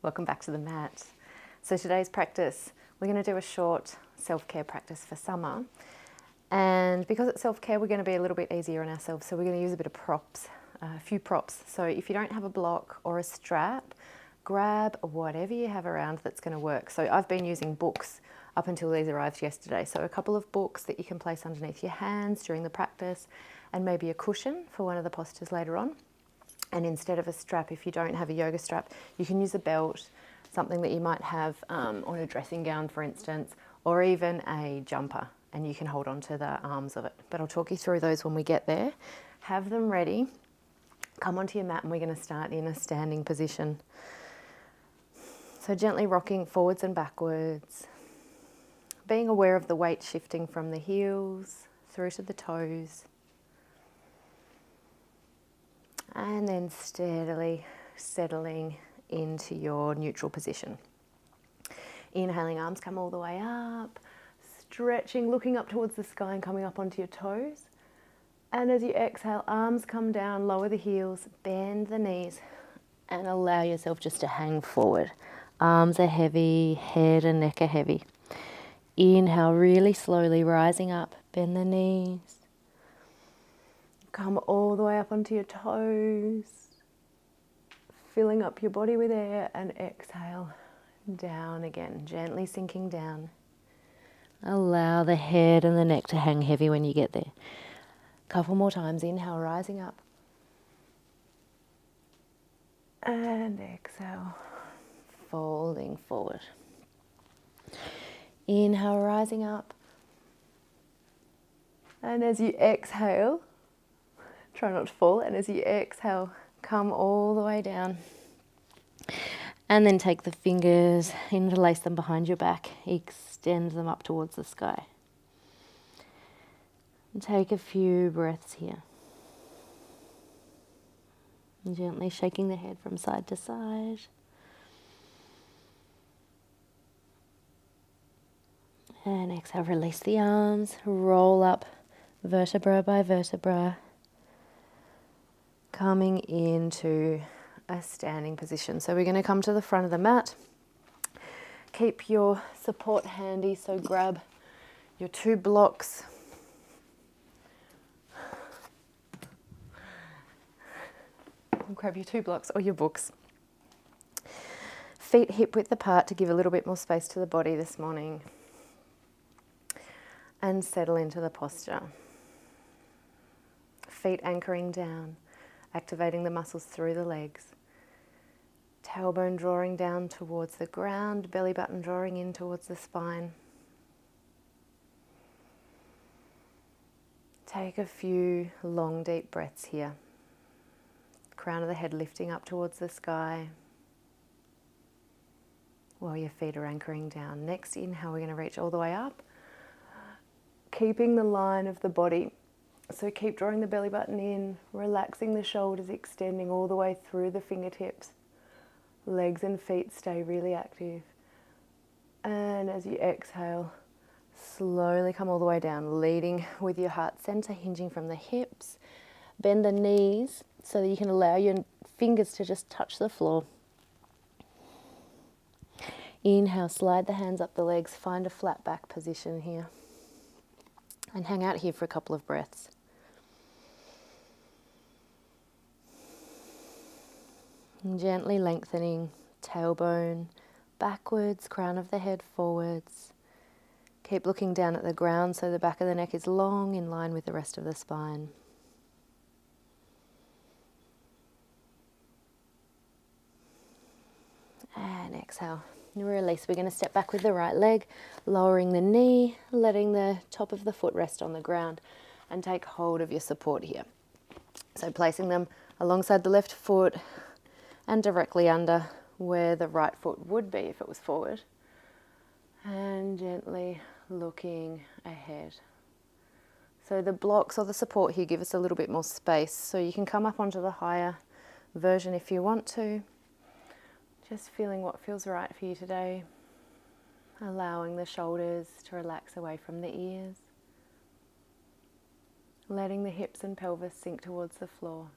Welcome back to the mat. So today's practice, we're going to do a short self-care practice for summer. And because it's self-care, we're going to be a little bit easier on ourselves. So we're going to use a bit of props, a few props. So if you don't have a block or a strap, grab whatever you have around that's going to work. So I've been using books up until these arrived yesterday. So a couple of books that you can place underneath your hands during the practice, and maybe a cushion for one of the postures later on. And instead of a strap, if you don't have a yoga strap, you can use a belt, something that you might have on a dressing gown, for instance, or even a jumper, and you can hold on to the arms of it. But I'll talk you through those when we get there. Have them ready. Come onto your mat and we're going to start in a standing position. So gently rocking forwards and backwards, being aware of the weight shifting from the heels through to the toes. And then steadily settling into your neutral position. Inhaling, arms come all the way up, stretching, looking up towards the sky and coming up onto your toes. And as you exhale, arms come down, lower the heels, bend the knees, and allow yourself just to hang forward. Arms are heavy, head and neck are heavy. Inhale, really slowly rising up, bend the knees. Come all the way up onto your toes, filling up your body with air, and exhale down again, gently sinking down. Allow the head and the neck to hang heavy when you get there. Couple more times, inhale, rising up. And exhale, folding forward. Inhale, rising up. And as you exhale, try not to fall, and as you exhale, come all the way down. And then take the fingers, interlace them behind your back, extend them up towards the sky. And take a few breaths here. And gently shaking the head from side to side. And exhale, release the arms, roll up vertebra by vertebra. Coming into a standing position. So we're going to come to the front of the mat. Keep your support handy, so grab your two blocks. Grab your two blocks or your books. Feet hip width apart to give a little bit more space to the body this morning. And settle into the posture. Feet anchoring down. Activating the muscles through the legs. Tailbone drawing down towards the ground, belly button drawing in towards the spine. Take a few long, deep breaths here. Crown of the head lifting up towards the sky while your feet are anchoring down. Next inhale, we're going to reach all the way up, keeping the line of the body. So keep drawing the belly button in, relaxing the shoulders, extending all the way through the fingertips. Legs and feet stay really active. And as you exhale, slowly come all the way down, leading with your heart center, hinging from the hips. Bend the knees so that you can allow your fingers to just touch the floor. Inhale, slide the hands up the legs, find a flat back position here. And hang out here for a couple of breaths. And gently lengthening, tailbone backwards, crown of the head forwards. Keep looking down at the ground so the back of the neck is long in line with the rest of the spine. And exhale. Release. We're going to step back with the right leg, lowering the knee, letting the top of the foot rest on the ground, and take hold of your support here. So placing them alongside the left foot and directly under where the right foot would be if it was forward. And gently looking ahead. So the blocks or the support here give us a little bit more space. So you can come up onto the higher version if you want to. Just feeling what feels right for you today. Allowing the shoulders to relax away from the ears. Letting the hips and pelvis sink towards the floor.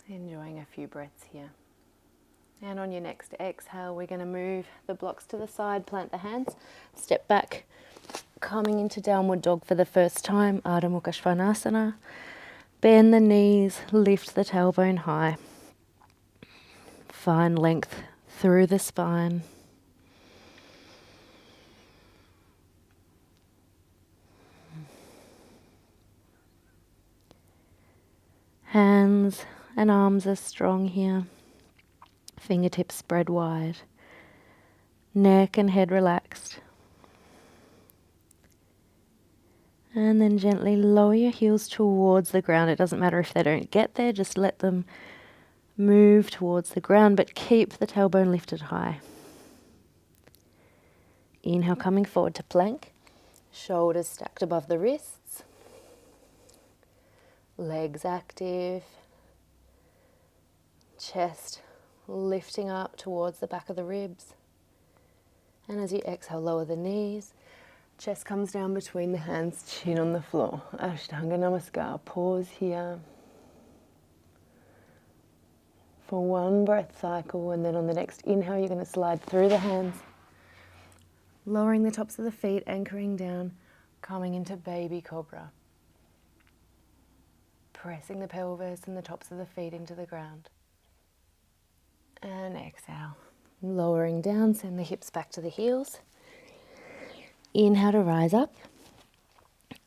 Enjoying a few breaths here. And on your next exhale, we're going to move the blocks to the side, plant the hands, step back, coming into downward dog for the first time, Ardha Mukha Svanasana. Bend the knees, lift the tailbone high. Find length through the spine. Hands and arms are strong here. Fingertips spread wide. Neck and head relaxed. And then gently lower your heels towards the ground. It doesn't matter if they don't get there, just let them move towards the ground, but keep the tailbone lifted high. Inhale, coming forward to plank. Shoulders stacked above the wrists. Legs active. Chest lifting up towards the back of the ribs. And as you exhale, lower the knees. Chest comes down between the hands, chin on the floor. Ashtanga Namaskar. Pause here for one breath cycle, and then on the next inhale, you're going to slide through the hands, lowering the tops of the feet, anchoring down, coming into baby cobra. Pressing the pelvis and the tops of the feet into the ground. And exhale. Lowering down, send the hips back to the heels. Inhale to rise up.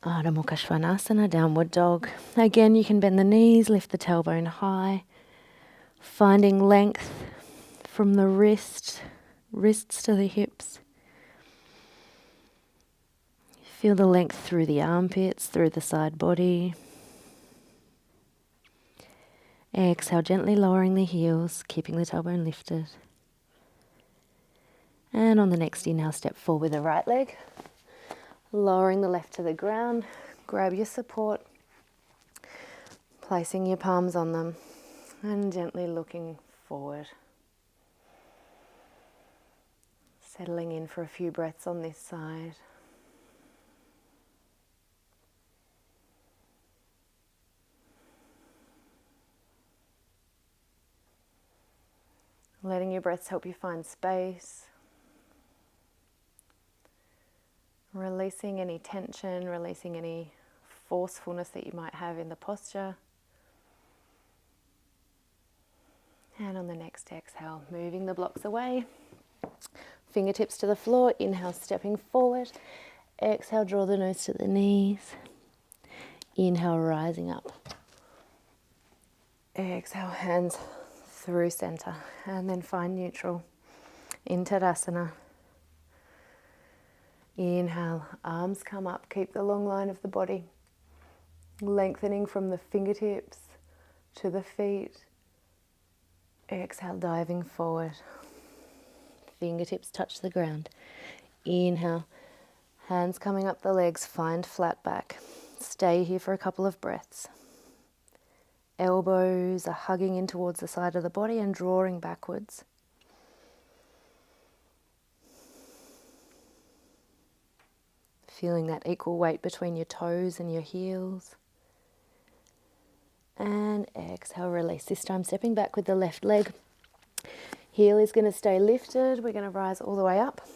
Ardha Mukha Svanasana, downward dog. Again, you can bend the knees, lift the tailbone high. Finding length from the wrists to the hips. Feel the length through the armpits, through the side body. Exhale, gently lowering the heels, keeping the tailbone lifted. And on the next inhale, step forward with the right leg. Lowering the left to the ground. Grab your support. Placing your palms on them. And gently looking forward. Settling in for a few breaths on this side. Letting your breaths help you find space. Releasing any tension, releasing any forcefulness that you might have in the posture. And on the next exhale, moving the blocks away. Fingertips to the floor. Inhale, stepping forward. Exhale, draw the nose to the knees. Inhale, rising up. Exhale, hands through center. And then find neutral in Tadasana. Inhale, arms come up, keep the long line of the body, lengthening from the fingertips to the feet. Exhale, diving forward. Fingertips touch the ground. Inhale, hands coming up the legs, find flat back. Stay here for a couple of breaths. Elbows are hugging in towards the side of the body and drawing backwards. Feeling that equal weight between your toes and your heels. And exhale, release. This time stepping back with the left leg. Heel is going to stay lifted. We're going to rise all the way up.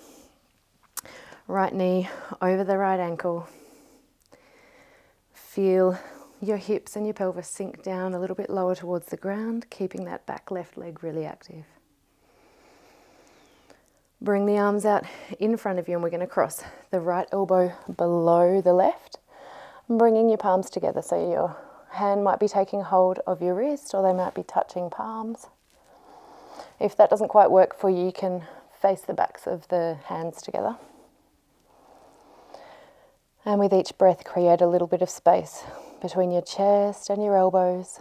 Right knee over the right ankle. Feel your hips and your pelvis sink down a little bit lower towards the ground, keeping that back left leg really active. Bring the arms out in front of you, and we're going to cross the right elbow below the left, bringing your palms together. So your hand might be taking hold of your wrist, or they might be touching palms. If that doesn't quite work for you, you can face the backs of the hands together. And with each breath, create a little bit of space between your chest and your elbows.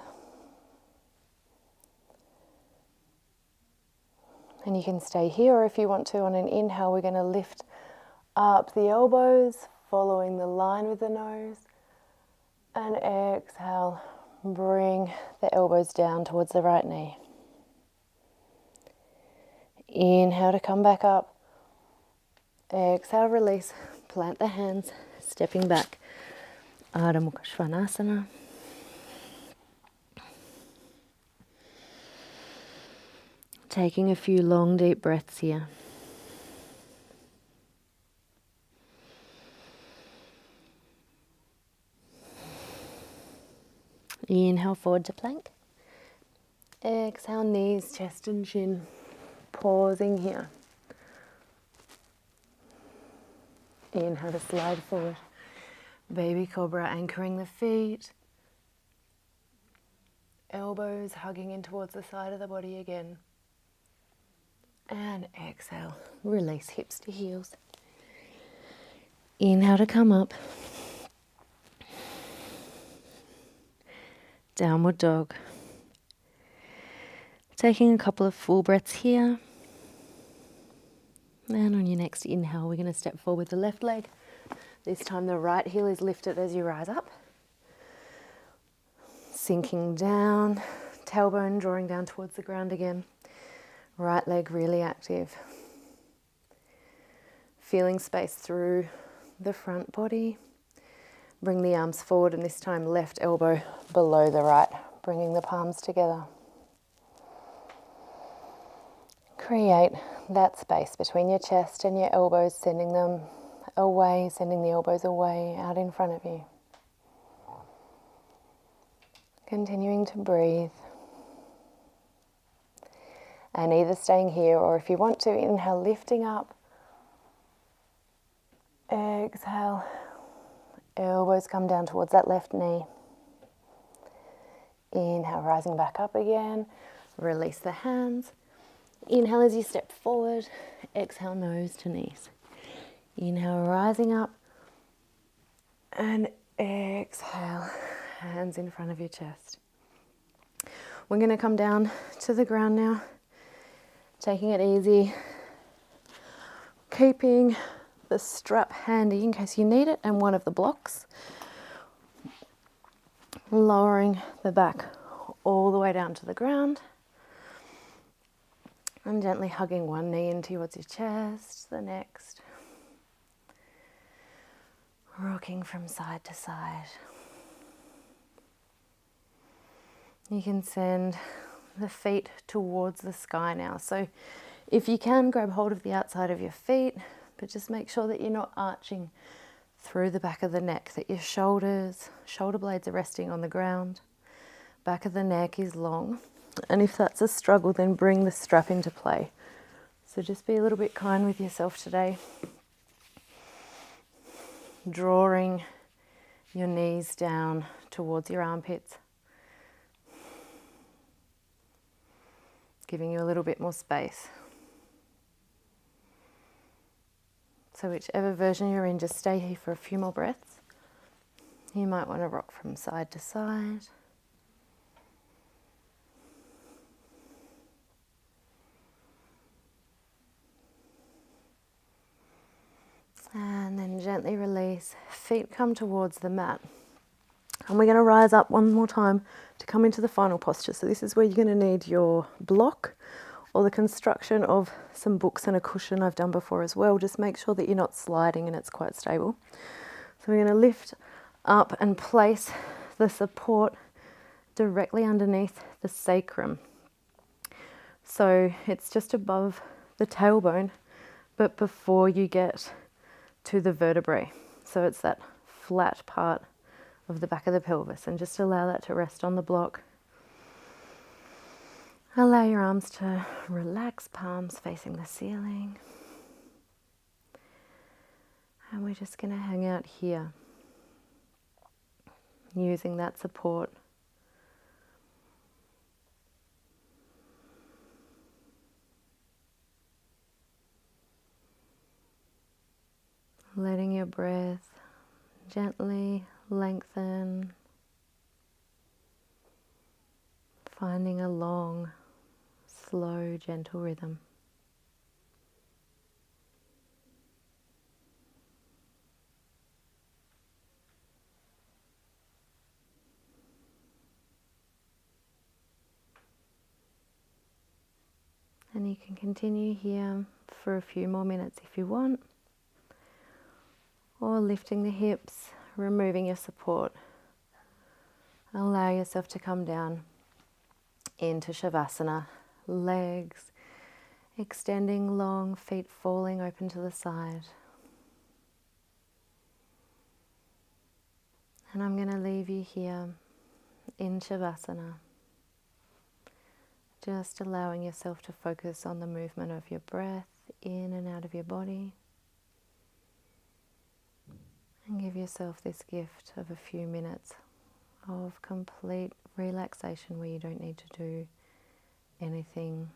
And you can stay here, or if you want to, on an inhale, we're going to lift up the elbows, following the line with the nose. And exhale, bring the elbows down towards the right knee. Inhale to come back up. Exhale, release. Plant the hands, stepping back. Ardha Mukha Svanasana. Taking a few long, deep breaths here. Inhale, forward to plank. Exhale, knees, chest and chin. Pausing here. Inhale to slide forward. Baby cobra, anchoring the feet. Elbows hugging in towards the side of the body again. And exhale, release hips to heels. Inhale to come up. Downward dog. Taking a couple of full breaths here. And on your next inhale, we're going to step forward with the left leg. This time the right heel is lifted as you rise up. Sinking down, tailbone drawing down towards the ground again. Right leg really active. Feeling space through the front body. Bring the arms forward, and this time left elbow below the right, bringing the palms together. Create that space between your chest and your elbows, sending them away, sending the elbows away, out in front of you. Continuing to breathe. And either staying here, or if you want to, inhale, lifting up. Exhale. Elbows come down towards that left knee. Inhale, rising back up again. Release the hands. Inhale as you step forward. Exhale, nose to knees. Inhale, rising up. And exhale, hands in front of your chest. We're going to come down to the ground now. Taking it easy. Keeping the strap handy in case you need it, and one of the blocks. Lowering the back all the way down to the ground. And gently hugging one knee in towards your chest, the next. Rocking from side to side. You can send the feet towards the sky now. So if you can, grab hold of the outside of your feet, but just make sure that you're not arching through the back of the neck, that your shoulder blades are resting on the ground. Back of the neck is long. And if that's a struggle, then bring the strap into play. So just be a little bit kind with yourself today. Drawing your knees down towards your armpits. Giving you a little bit more space. So whichever version you're in, just stay here for a few more breaths. You might want to rock from side to side. And then gently release. Feet come towards the mat. And we're going to rise up one more time to come into the final posture. So this is where you're going to need your block or the construction of some books and a cushion I've done before as well. Just make sure that you're not sliding and it's quite stable. So we're going to lift up and place the support directly underneath the sacrum. So it's just above the tailbone, but before you get to the vertebrae. So it's that flat part of the back of the pelvis, and just allow that to rest on the block. Allow your arms to relax, palms facing the ceiling. And we're just going to hang out here, using that support. Letting your breath gently lengthen, finding a long, slow, gentle rhythm. And you can continue here for a few more minutes if you want. Or lifting the hips, removing your support. Allow yourself to come down into Shavasana. Legs Extending long, feet falling open to the side. And I'm going to leave you here in Shavasana, just allowing yourself to focus on the movement of your breath in and out of your body. And give yourself this gift of a few minutes of complete relaxation where you don't need to do anything